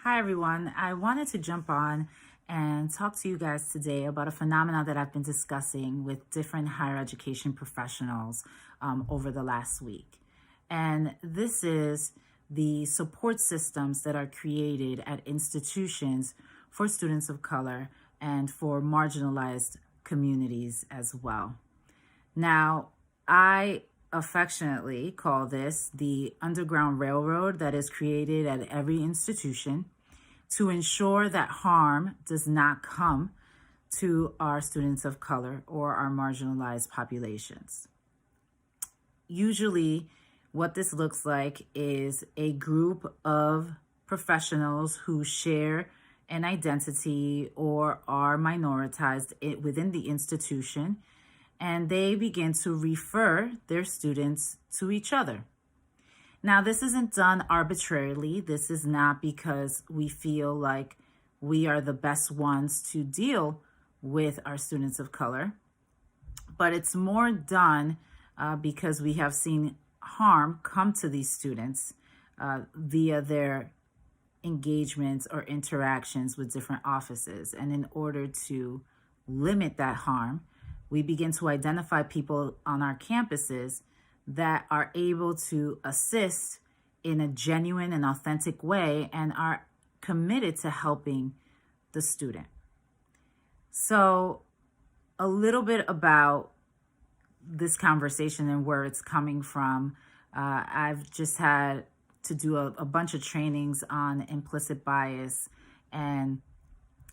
Hi, everyone. I wanted to jump on and talk to you guys today about a phenomena that I've been discussing with different higher education professionals over the last week. And this is the support systems that are created at institutions for students of color and for marginalized communities as well. Now, I affectionately call this the Underground Railroad that is created at every institution to ensure that harm does not come to our students of color or our marginalized populations. Usually, what this looks like is a group of professionals who share an identity or are minoritized within the institution, and they begin to refer their students to each other. Now, this isn't done arbitrarily. This is not because we feel like we are the best ones to deal with our students of color, but it's more done because we have seen harm come to these students via their engagements or interactions with different offices. And in order to limit that harm, we begin to identify people on our campuses that are able to assist in a genuine and authentic way and are committed to helping the student. So, a little bit about this conversation and where it's coming from. I've just had to do a bunch of trainings on implicit bias and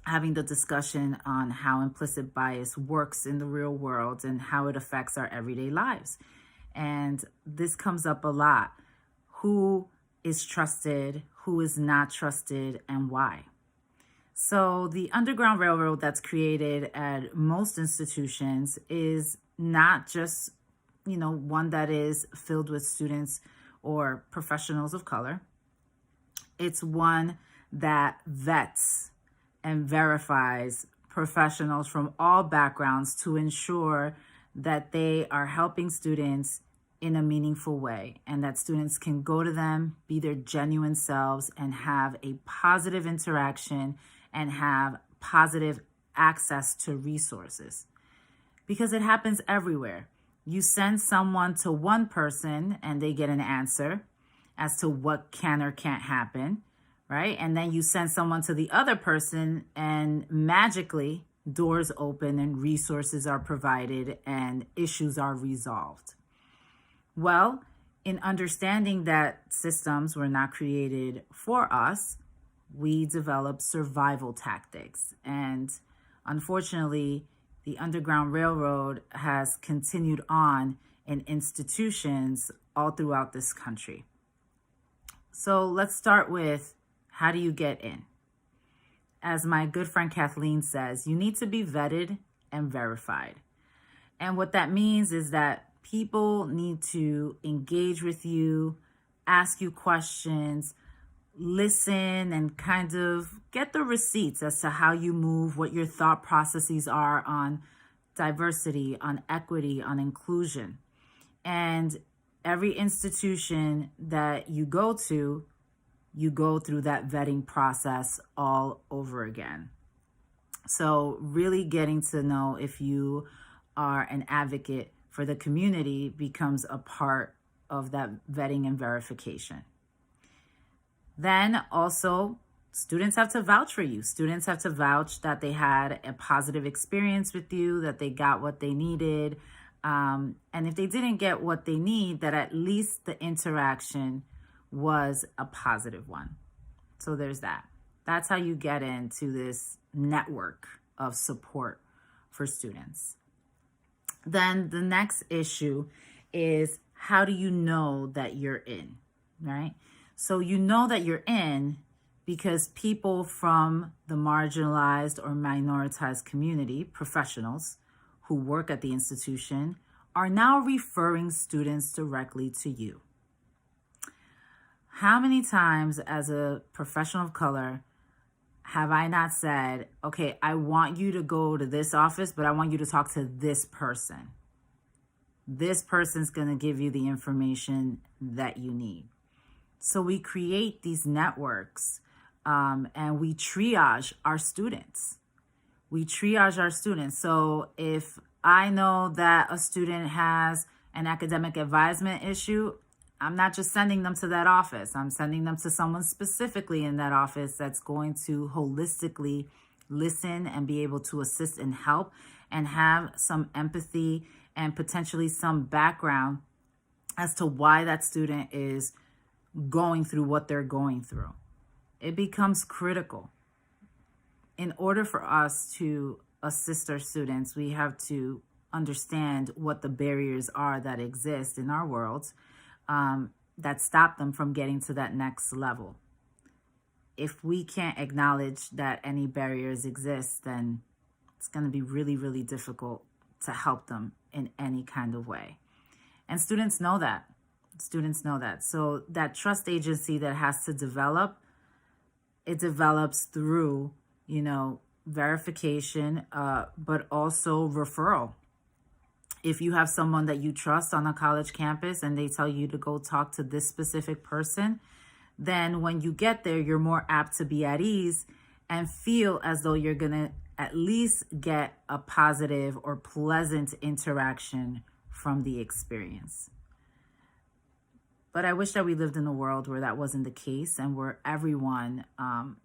having the discussion on how implicit bias works in the real world and how it affects our everyday lives. And this comes up a lot. Who is trusted, who is not trusted, and why? So the Underground Railroad that's created at most institutions is not just, one that is filled with students or professionals of color. It's one that vets and verifies professionals from all backgrounds to ensure that they are helping students in a meaningful way and that students can go to them, be their genuine selves, and have a positive interaction and have positive access to resources. Because it happens everywhere. You send someone to one person and they get an answer as to what can or can't happen, right? And then you send someone to the other person and magically doors open and resources are provided and issues are resolved. Well, in understanding that systems were not created for us, we developed survival tactics. And unfortunately, the Underground Railroad has continued on in institutions all throughout this country. So let's start with, how do you get in? As my good friend Kathleen says, you need to be vetted and verified. And what that means is that people need to engage with you, ask you questions, listen, and kind of get the receipts as to how you move, what your thought processes are on diversity, on equity, on inclusion. And every institution that you go to, you go through that vetting process all over again. So really getting to know if you are an advocate for the community becomes a part of that vetting and verification. Then also, students have to vouch for you. Students have to vouch that they had a positive experience with you, that they got what they needed. And if they didn't get what they need, that at least the interaction was a positive one. So there's that. That's how you get into this network of support for students. Then the next issue is, how do you know that you're in, right? So you know that you're in because people from the marginalized or minoritized community, professionals who work at the institution, are now referring students directly to you. How many times as a professional of color have I not said, okay, I want you to go to this office, but I want you to talk to this person. This person's going to give you the information that you need. So we create these networks and we triage our students. So if I know that a student has an academic advisement issue, I'm not just sending them to that office. I'm sending them to someone specifically in that office that's going to holistically listen and be able to assist and help and have some empathy and potentially some background as to why that student is going through what they're going through. It becomes critical. In order for us to assist our students, we have to understand what the barriers are that exist in our world that stop them from getting to that next level. If we can't acknowledge that any barriers exist, then it's going to be really, really difficult to help them in any kind of way. And students know that. So that trust agency that has to develop, it develops through, verification, but also referral. If you have someone that you trust on a college campus and they tell you to go talk to this specific person, then when you get there, you're more apt to be at ease and feel as though you're going to at least get a positive or pleasant interaction from the experience. But I wish that we lived in a world where that wasn't the case and where everyone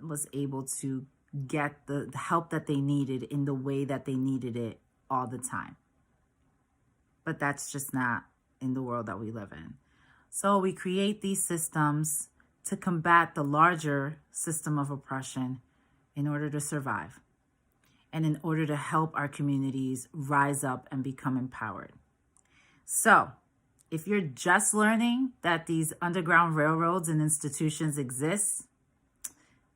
was able to get the help that they needed in the way that they needed it all the time. But that's just not in the world that we live in. So we create these systems to combat the larger system of oppression in order to survive and in order to help our communities rise up and become empowered. So if you're just learning that these underground railroads and institutions exist,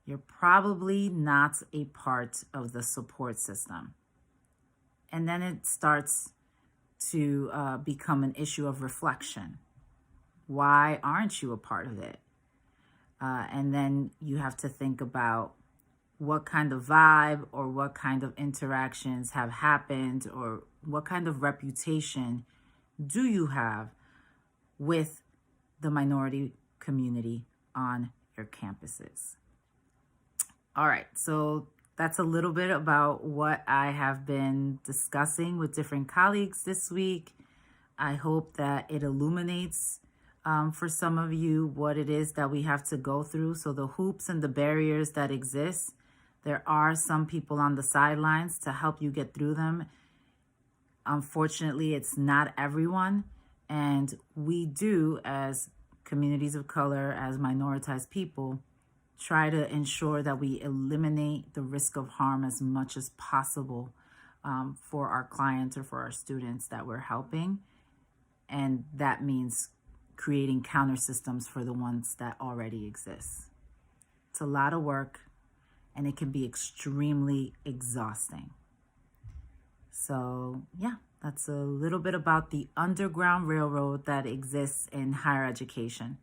you're probably not a part of the support system. And then it starts to become an issue of reflection. Why aren't you a part of it? And then you have to think about what kind of vibe or what kind of interactions have happened or what kind of reputation do you have with the minority community on your campuses. All right, so that's a little bit about what I have been discussing with different colleagues this week. I hope that it illuminates for some of you what it is that we have to go through. So the hoops and the barriers that exist, there are some people on the sidelines to help you get through them. Unfortunately, it's not everyone. And we do, as communities of color, as minoritized people, try to ensure that we eliminate the risk of harm as much as possible for our clients or for our students that we're helping. And that means creating counter systems for the ones that already exist. It's a lot of work and it can be extremely exhausting. So yeah, that's a little bit about the Underground Railroad that exists in higher education.